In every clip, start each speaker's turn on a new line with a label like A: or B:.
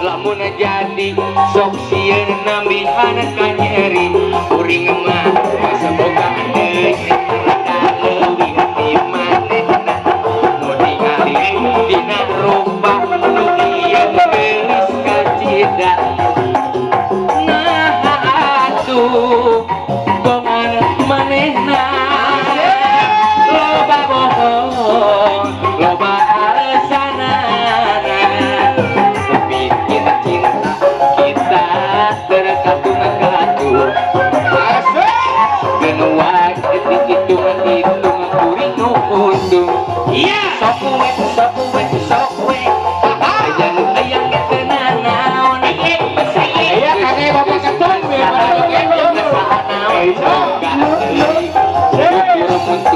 A: lamun jadi sok sieun nambihan ka nyeri kuring mah semoga deui leuwih ti manehna nu ningali dina rupa nu ieu geus kacida nah atuh gongan manehna loba bohong loba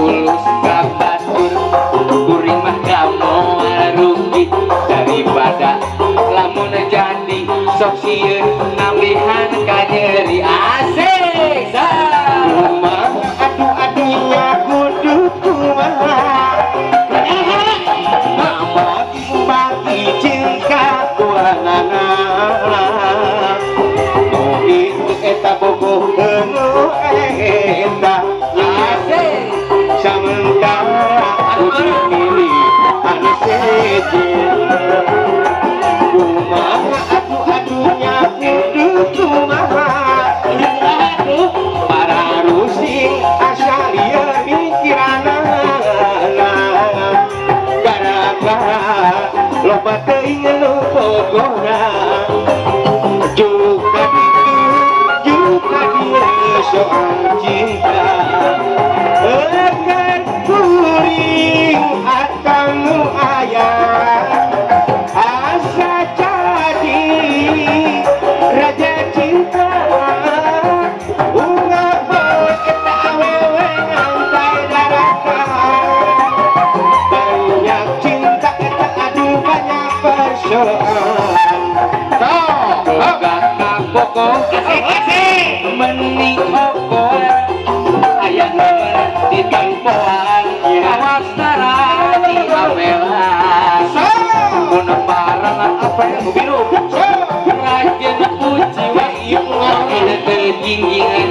A: tulus kabatur kuring mah kamu rugi daripada lamun jadi sok sieun nambihan ka nyeri asik rumah aduh-aduhnya kudu kumaha mama bagi cinta kuanana oh itu eta bogoh anu eta aduh-aduhnya kudu kumaha para rusing asal ieu mikirana gara-gara loba teuing nu bogona juga dieu soal cinta akan kuring atau nu aya asa jadi raja cinta unga bos kita awewe ngantai daratan banyak cinta kita adu banyak persoalan boga kapoko meni oko aya di tempoan awas darani amelan mun barangan apa yang biru rajin puji wa ieu teu jinjingan